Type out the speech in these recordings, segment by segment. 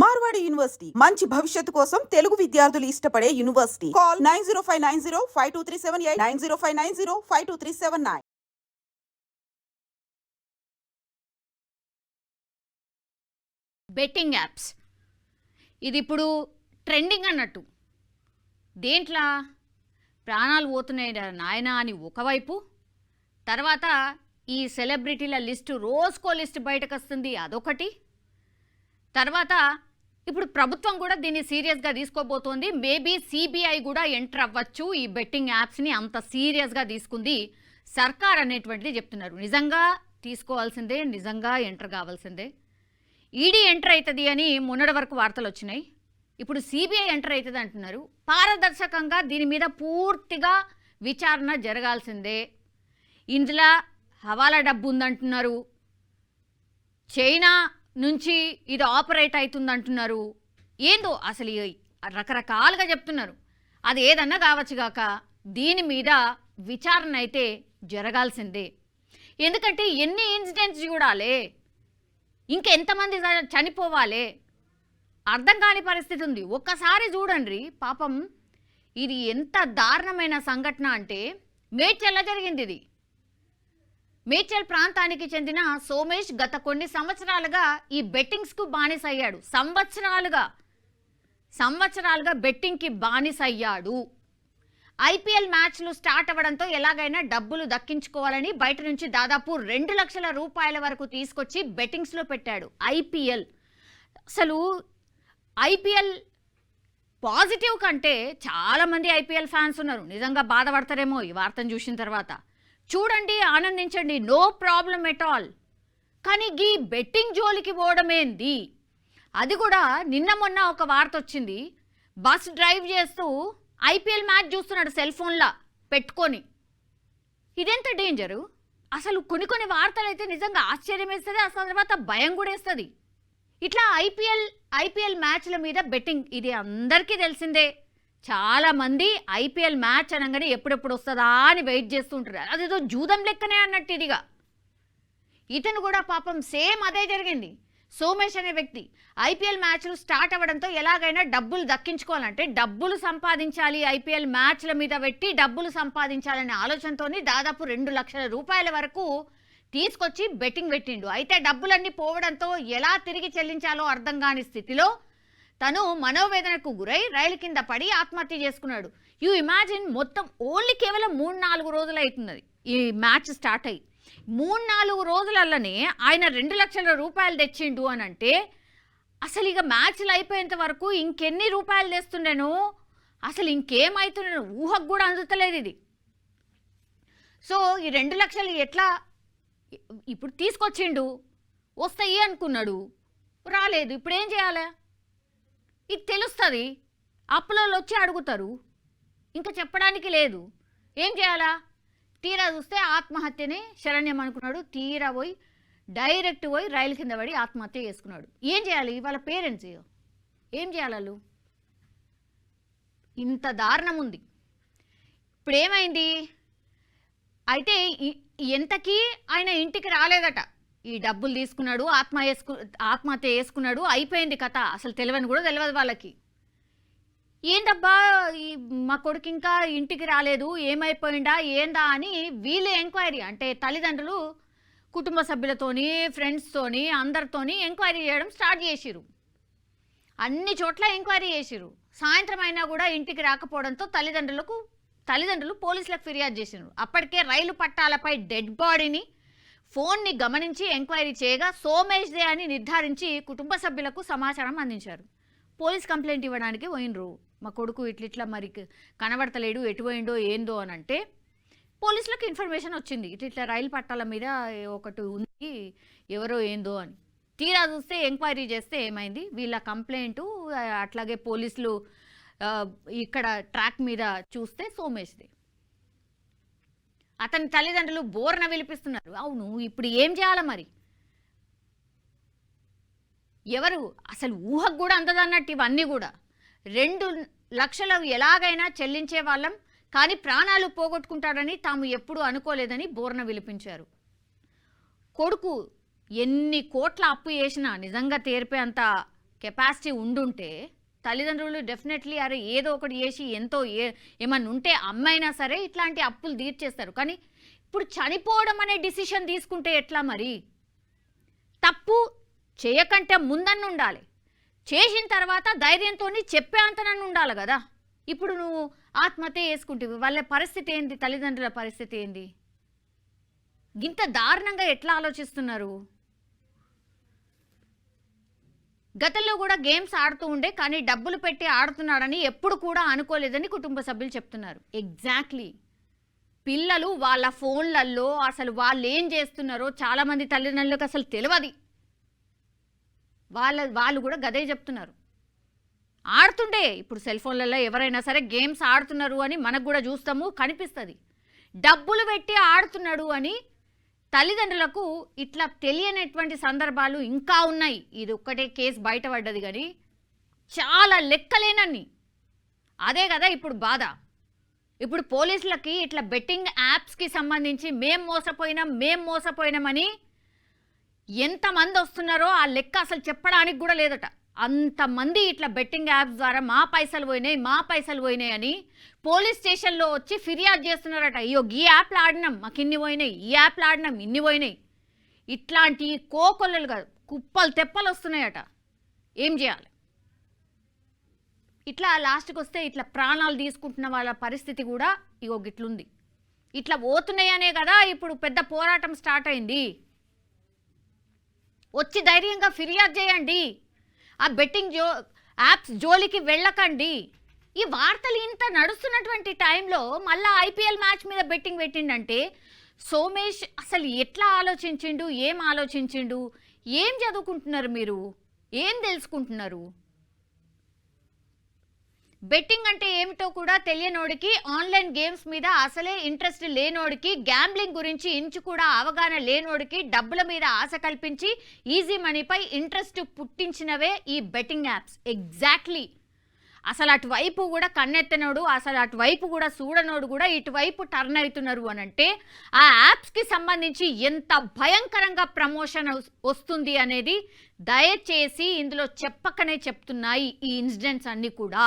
Marwadi university మంచి భవిష్యత్తు కోసం తెలుగు విద్యార్థులు ఇష్టపడే యూనివర్సిటీ. కాల్ 9059052378 9059052379. బెట్టింగ్ యాప్స్ ఇది ఇప్పుడు ట్రెండింగ్ అన్నట్టు. దేంట్లో ప్రాణాలు పోతున్నాయి నాయన అని ఒకవైపు, తర్వాత ఈ సెలబ్రిటీల లిస్టు రోజుకో లిస్ట్ బయటకు వస్తుంది అదొకటి, తర్వాత ఇప్పుడు ప్రభుత్వం కూడా దీన్ని సీరియస్గా తీసుకోబోతోంది. మేబీ సిబిఐ కూడా ఎంటర్ అవ్వచ్చు ఈ బెట్టింగ్ యాప్స్ని, అంత సీరియస్గా తీసుకుంది సర్కార్ అనేటువంటిది చెప్తున్నారు. నిజంగా తీసుకోవాల్సిందే, నిజంగా ఎంటర్ కావాల్సిందే. ఈడీ ఎంటర్ అవుతుంది అని మొన్నటి వరకు వార్తలు వచ్చినాయి. ఇప్పుడు సిబిఐ ఎంటర్ అవుతుంది అంటున్నారు. పారదర్శకంగా దీని మీద పూర్తిగా విచారణ జరగాల్సిందే. ఇందులో హవాలా డబ్బు ఉందంటున్నారు, చైనా నుంచి ఇది ఆపరేట్ అవుతుందంటున్నారు. ఏందో అసలు రకరకాలుగా చెప్తున్నారు. అది ఏదన్నా కావచ్చుగాక దీని మీద విచారణ అయితే జరగాల్సిందే. ఎందుకంటే ఎన్ని ఇన్సిడెంట్స్ చూడాలి, ఇంకెంతమంది చనిపోవాలి, అర్థం కాని పరిస్థితి ఉంది. ఒక్కసారి చూడండి పాపం, ఇది ఎంత దారుణమైన సంఘటన అంటే మేడ్చల్లో జరిగింది. ఇది మేడ్చల్ ప్రాంతానికి చెందిన సోమేష్ గత కొన్ని సంవత్సరాలుగా ఈ బెట్టింగ్స్కు బానిస అయ్యాడు. సంవత్సరాలుగా బెట్టింగ్కి బానిస అయ్యాడు. ఐపీఎల్ మ్యాచ్లు స్టార్ట్ అవ్వడంతో ఎలాగైనా డబ్బులు దక్కించుకోవాలని బయట నుంచి దాదాపు 2 లక్షల రూపాయల వరకు తీసుకొచ్చి బెట్టింగ్స్లో పెట్టాడు. అసలు ఐపీఎల్ పాజిటివ్ కంటే చాలామంది ఐపీఎల్ ఫ్యాన్స్ ఉన్నారు. నిజంగా బాధపడతారేమో ఈ వార్తను చూసిన తర్వాత. చూడండి, ఆనందించండి, నో ప్రాబ్లం ఎట్ ఆల్. కానీ ఈ బెట్టింగ్ జోలికి పోవడమేంది? అది కూడా నిన్న మొన్న ఒక వార్త వచ్చింది. బస్ డ్రైవ్ చేస్తూ ఐపీఎల్ మ్యాచ్ చూస్తున్నాడు సెల్ ఫోన్లా పెట్టుకొని. ఇదెంత డేంజరు? అసలు కొన్ని వార్తలు అయితే నిజంగా ఆశ్చర్యం వేస్తుంది, ఆ తర్వాత భయం కూడా వేస్తుంది. ఇట్లా ఐపీఎల్ మ్యాచ్ల మీద బెట్టింగ్, ఇది అందరికీ తెలిసిందే. చాలామంది ఐపీఎల్ మ్యాచ్ అనగానే ఎప్పుడెప్పుడు వస్తుందా అని వెయిట్ చేస్తూ ఉంటారు. అదేదో జూదం లెక్కనే అన్నట్టు ఇదిగా. ఇతను కూడా పాపం సేమ్ అదే జరిగింది. సోమేష్ అనే వ్యక్తి ఐపీఎల్ మ్యాచ్లు స్టార్ట్ అవ్వడంతో ఎలాగైనా డబ్బులు దక్కించుకోవాలంటే డబ్బులు సంపాదించాలి, ఐపీఎల్ మ్యాచ్ల మీద పెట్టి డబ్బులు సంపాదించాలనే ఆలోచనతో దాదాపు 2 లక్షల రూపాయల వరకు తీసుకొచ్చి బెట్టింగ్ పెట్టిండు. అయితే డబ్బులన్నీ పోవడంతో ఎలా తిరిగి చెల్లించాలో అర్థం కాని స్థితిలో తను మనోవేదనకు గురై రైలు కింద పడి ఆత్మహత్య చేసుకున్నాడు. యూ ఇమాజిన్, మొత్తం ఓన్లీ కేవలం 3-4 రోజులు అవుతున్నది ఈ మ్యాచ్ స్టార్ట్ అయ్యి. 3-4 రోజులల్లనే ఆయన 2 లక్షల రూపాయలు తెచ్చిండు అని అంటే అసలు ఇక మ్యాచ్లు అయిపోయేంత వరకు ఇంకెన్ని రూపాయలు తెస్తుండేనో, అసలు ఇంకేమవుతుండేనో ఊహకు కూడా అందుతలేదు ఇది. సో ఈ 2 లక్షలు ఎట్లా ఇప్పుడు తీసుకొచ్చిండు, వస్తాయి అనుకున్నాడు, రాలేదు. ఇప్పుడు ఏం చేయాలి? ఇది తెలుస్తుంది, అప్పులలో వచ్చి అడుగుతారు, ఇంకా చెప్పడానికి లేదు. ఏం చేయాలా? తీరా చూస్తే ఆత్మహత్యనే శరణ్యం అనుకున్నాడు. తీరా పోయి డైరెక్ట్ పోయి రైలు కింద పడి ఆత్మహత్య చేసుకున్నాడు. ఏం చేయాలి? వాళ్ళ పేరెంట్స్ ఏం చేయాలి? వాళ్ళు ఇంత దారుణం ఉంది. ఇప్పుడు ఏమైంది? అయితే ఎంతకీ ఆయన ఇంటికి రాలేదట. ఈ డబ్బులు తీసుకున్నాడు, ఆత్మహత్య చేసుకున్నాడు, అయిపోయింది కథ. అసలు తెలియని కూడా తెలియదు వాళ్ళకి. ఏందబ్బా మా కొడుకు ఇంకా ఇంటికి రాలేదు, ఏమైపోయిందా ఏందా అని వీళ్ళు ఎంక్వైరీ, అంటే తల్లిదండ్రులు కుటుంబ సభ్యులతోని ఫ్రెండ్స్తోని అందరితోని ఎంక్వైరీ చేయడం స్టార్ట్ చేసిరు. అన్ని చోట్ల ఎంక్వైరీ చేసిరు. సాయంత్రం అయినా కూడా ఇంటికి రాకపోవడంతో తల్లిదండ్రులు పోలీసులకు ఫిర్యాదు చేసినారు. అప్పటికే రైలు పట్టాలపై డెడ్ బాడీని ఫోన్ని గమనించి ఎంక్వైరీ చేయగా సోమేష్దే అని నిర్ధారించి కుటుంబ సభ్యులకు సమాచారం అందించారు. పోలీస్ కంప్లైంట్ ఇవ్వడానికి పోయినరు. మా కొడుకు ఇట్లిట్లా మరి కనబడతలేడు, ఎటు పోయిండో ఏందో అని అంటే పోలీసులకు ఇన్ఫర్మేషన్ వచ్చింది, ఇట్లా రైలు పట్టాల మీద ఒకటి ఉంది, ఎవరో ఏందో అని. తీరా చూస్తే ఎంక్వైరీ చేస్తే ఏమైంది, వీళ్ళ కంప్లైంటు అట్లాగే పోలీసులు ఇక్కడ ట్రాక్ మీద చూస్తే సోమేష్దే. అతని తల్లిదండ్రులు బోర్న విలిపిస్తున్నారు. అవును, ఇప్పుడు ఏం చేయాలి మరి? ఎవరు అసలు ఊహకు కూడా అందదన్నట్టు ఇవన్నీ కూడా. 2 లక్షలు ఎలాగైనా చెల్లించే వాళ్ళం, కానీ ప్రాణాలు పోగొట్టుకుంటాడని తాము ఎప్పుడూ అనుకోలేదని బోర్న విలిపించారు. కొడుకు ఎన్ని కోట్ల అప్పు చేసినా నిజంగా తీర్పే అంత కెపాసిటీ ఉండుంటే తల్లిదండ్రులు డెఫినెట్లీ అరే ఏదో ఒకటి చేసి ఎంతో ఏమన్నా ఉంటే అమ్మైనా సరే ఇట్లాంటి అప్పులు తీర్చేస్తారు. కానీ ఇప్పుడు చనిపోవడం అనే డిసిషన్ తీసుకుంటే ఎట్లా మరి? తప్పు చేయకంటే ముందన్న ఉండాలి, చేసిన తర్వాత ధైర్యంతో చెప్పే అంతనన్ను ఉండాలి కదా. ఇప్పుడు నువ్వు ఆత్మహత్య చేసుకుంటేవి, వాళ్ళ పరిస్థితి ఏంది? తల్లిదండ్రుల పరిస్థితి ఏంది? ఇంత దారుణంగా ఎట్లా ఆలోచిస్తున్నారు? గతంలో కూడా గేమ్స్ ఆడుతూ ఉండే, కానీ డబ్బులు పెట్టి ఆడుతున్నాడని ఎప్పుడు కూడా అనుకోలేదని కుటుంబ సభ్యులు చెప్తున్నారు. ఎగ్జాక్ట్లీ పిల్లలు వాళ్ళ ఫోన్లలో అసలు వాళ్ళు ఏం చేస్తున్నారో చాలామంది తల్లిదండ్రులకు అసలు తెలియదు. వాళ్ళు కూడా గదే చెప్తున్నారు. ఆడుతుండే ఇప్పుడు సెల్ ఫోన్లలో ఎవరైనా సరే గేమ్స్ ఆడుతున్నారు అని మనకు కూడా చూస్తాము, కనిపిస్తుంది. డబ్బులు పెట్టి ఆడుతున్నాడు అని తల్లిదండ్రులకు ఇట్లా తెలియనటువంటి సందర్భాలు ఇంకా ఉన్నాయి. ఇది ఒక్కటే కేసు బయటపడ్డది, కానీ చాలా లెక్కలేనన్ని. అదే కదా ఇప్పుడు బాధ. ఇప్పుడు పోలీసులకి ఇట్లా బెట్టింగ్ యాప్స్కి సంబంధించి మేం మోసపోయినామని ఎంతమంది వస్తున్నారో ఆ లెక్క అసలు చెప్పడానికి కూడా లేదట. అంతమంది ఇట్లా బెట్టింగ్ యాప్స్ ద్వారా మా పైసలు పోయినాయి అని పోలీస్ స్టేషన్లో వచ్చి ఫిర్యాదు చేస్తున్నారట. అయ్యో ఈ యాప్లు ఆడినాం మాకు ఇన్ని పోయినాయి, ఈ యాప్లు ఆడినాం ఇన్ని పోయినాయి. ఇట్లాంటి కోకొల్లలు కాదు, కుప్పలు తెప్పలు వస్తున్నాయట. ఏం చేయాలి? ఇట్లా లాస్ట్కి వస్తే ఇట్లా ప్రాణాలు తీసుకుంటున్న వాళ్ళ పరిస్థితి కూడా ఇగో గిట్లుంది. ఇట్లా పోతున్నాయనే కదా ఇప్పుడు పెద్ద పోరాటం స్టార్ట్ అయింది. వచ్చి ధైర్యంగా ఫిర్యాదు చేయండి, ఆ బెట్టింగ్ యాప్స్ జోలికి వెళ్ళకండి. ఈ వార్తలు ఇంత నడుస్తున్నటువంటి టైంలో మళ్ళీ ఐపీఎల్ మ్యాచ్ మీద బెట్టింగ్ పెట్టిండంటే సోమేష్ అసలు ఎట్లా ఆలోచించిండు, ఏం చదువుకుంటున్నారు మీరు, ఏం తెలుసుకుంటున్నారు? బెట్టింగ్ అంటే ఏమిటో కూడా తెలియనోడికి, ఆన్లైన్ గేమ్స్ మీద అసలే ఇంట్రెస్ట్ లేనోడికి, గ్యాంబ్లింగ్ గురించి ఇంచు కూడా అవగాహన లేనోడికి డబ్బుల మీద ఆశ కల్పించి ఈజీ మనీపై ఇంట్రెస్ట్ పుట్టించినవే ఈ బెట్టింగ్ యాప్స్. ఎగ్జాక్ట్లీ అసలు అటువైపు కూడా కన్నెత్తనోడు, అసలు అటువైపు కూడా చూడనోడు కూడా ఇటువైపు టర్న్ అవుతున్నారు అని అంటే ఆ యాప్స్కి సంబంధించి ఎంత భయంకరంగా ప్రమోషన్ వస్తుంది అనేది దయచేసి ఇందులో చెప్పకనే చెప్తున్నాయి ఈ ఇన్సిడెంట్స్ అన్నీ కూడా.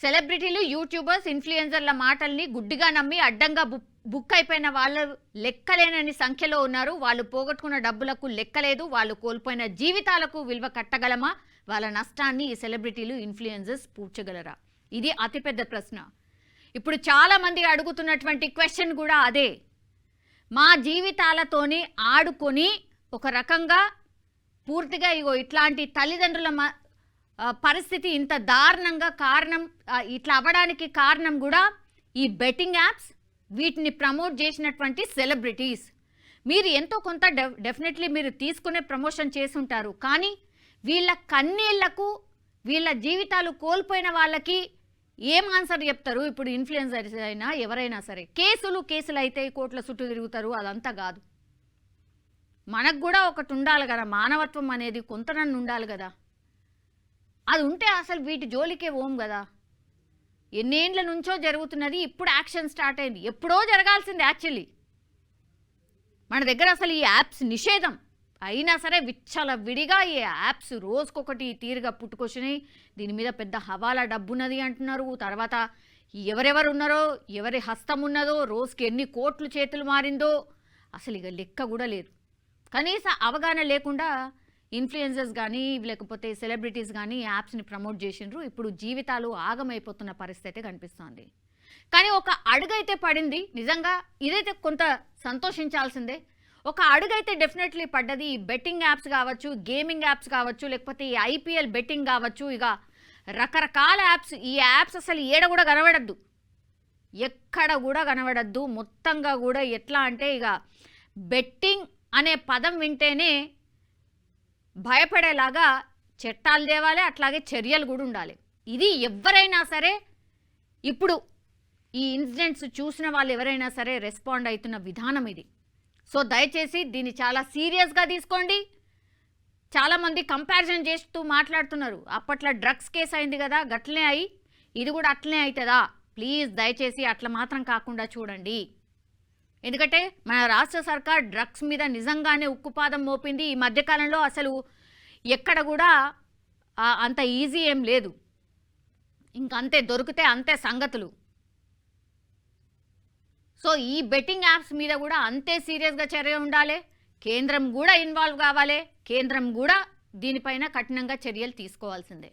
సెలబ్రిటీలు, యూట్యూబర్స్, ఇన్ఫ్లుయెన్సర్ల మాటల్ని గుడ్డిగా నమ్మి అడ్డంగా బుక్ అయిపోయిన వాళ్ళు లెక్కలేనని సంఖ్యలో ఉన్నారు. వాళ్ళు పోగొట్టుకున్న డబ్బులకు లెక్కలేదు, వాళ్ళు కోల్పోయిన జీవితాలకు విలువ కట్టగలమా? వాళ్ళ నష్టాన్ని ఈ సెలబ్రిటీలు, ఇన్ఫ్లుయెన్సర్స్ పూడ్చగలరా? ఇది అతిపెద్ద ప్రశ్న. ఇప్పుడు చాలామంది అడుగుతున్నటువంటి క్వశ్చన్ కూడా అదే. మా జీవితాలతోని ఆడుకొని ఒక రకంగా పూర్తిగా ఇగో ఇట్లాంటి తల్లిదండ్రుల పరిస్థితి ఇంత దారుణంగా ఇట్లా అవ్వడానికి కారణం కూడా ఈ బెట్టింగ్ యాప్స్, వీటిని ప్రమోట్ చేసినటువంటి సెలబ్రిటీస్. మీరు ఎంతో కొంత డెఫినెట్లీ మీరు తీసుకునే ప్రమోషన్ చేసి ఉంటారు, కానీ వీళ్ళ కన్నీళ్లకు, వీళ్ళ జీవితాలు కోల్పోయిన వాళ్ళకి ఏం ఆన్సర్ చెప్తారు? ఇప్పుడు ఇన్ఫ్లుయెన్సర్స్ అయినా ఎవరైనా సరే కేసులు అయితే కోట్ల చుట్టూ తిరుగుతారు, అదంతా కాదు. మనకు కూడా ఒకటి ఉండాలి కదా, మానవత్వం అనేది కొంతనన్ను ఉండాలి కదా. అది ఉంటే అసలు వీటి జోలికే ఓం కదా. ఎన్నేండ్ల నుంచో జరుగుతున్నది, ఇప్పుడు యాక్షన్ స్టార్ట్ అయింది. ఎప్పుడో జరగాల్సింది యాక్చువల్లీ. మన దగ్గర అసలు ఈ యాప్స్ నిషేధం అయినా సరే విచ్చల విడిగా ఈ యాప్స్ రోజుకొకటి తీరుగా పుట్టుకొచ్చినాయి. దీని మీద పెద్ద హవాలా డబ్బున్నది అంటున్నారు. తర్వాత ఎవరెవరు ఉన్నారో, ఎవరి హస్తం ఉన్నదో, రోజుకి ఎన్ని కోట్లు చేతులు మారిందో అసలు ఇక లెక్క కూడా లేదు. కనీస అవగాహన లేకుండా ఇన్ఫ్లుయెన్సర్స్ కానీ లేకపోతే సెలబ్రిటీస్ కానీ యాప్స్ని ప్రమోట్ చేసిండ్రు. ఇప్పుడు జీవితాలు ఆగమైపోతున్న పరిస్థితి కనిపిస్తోంది. కానీ ఒక అడుగైతే పడింది. నిజంగా ఇదైతే కొంత సంతోషించాల్సిందే. ఒక అడుగైతే డెఫినెట్లీ పడ్డది. ఈ బెట్టింగ్ యాప్స్ కావచ్చు, గేమింగ్ యాప్స్ కావచ్చు, లేకపోతే ఈ ఐపీఎల్ బెట్టింగ్ కావచ్చు, ఇక రకరకాల యాప్స్. ఈ యాప్స్ అసలు ఏడ కూడా కనబడద్దు, ఎక్కడ కూడా కనబడద్దు. మొత్తంగా కూడా ఎట్లా అంటే ఇక బెట్టింగ్ అనే పదం వింటేనే భయపడేలాగా చట్టాలు తేవాలి, అట్లాగే చర్యలు కూడా ఉండాలి. ఇది ఎవరైనా సరే ఇప్పుడు ఈ ఇన్సిడెంట్స్ చూసిన వాళ్ళు ఎవరైనా సరే రెస్పాండ్ అవుతున్న విధానం ఇది. సో దయచేసి దీన్ని చాలా సీరియస్గా తీసుకోండి. చాలామంది కంపారిజన్ చేస్తూ మాట్లాడుతున్నారు. అప్పట్లో డ్రగ్స్ కేసు అయింది కదా, గట్లనే అయి ఇది కూడా అట్లనే అవుతుందా? ప్లీజ్ దయచేసి అట్లా మాత్రం కాకుండా చూడండి. ఎందుకంటే మన రాష్ట్ర సర్కార్ డ్రగ్స్ మీద నిజంగానే ఉక్కుపాదం మోపింది. ఈ మధ్యకాలంలో అసలు ఎక్కడ కూడా అంత ఈజీ ఏం లేదు. ఇంకంతే దొరికితే అంతే సంగతులు. సో ఈ బెట్టింగ్ యాప్స్ మీద కూడా అంతే సీరియస్గా చర్య ఉండాలి. కేంద్రం కూడా ఇన్వాల్వ్ కావాలి. కేంద్రం కూడా దీనిపైన కఠినంగా చర్యలు తీసుకోవాల్సిందే.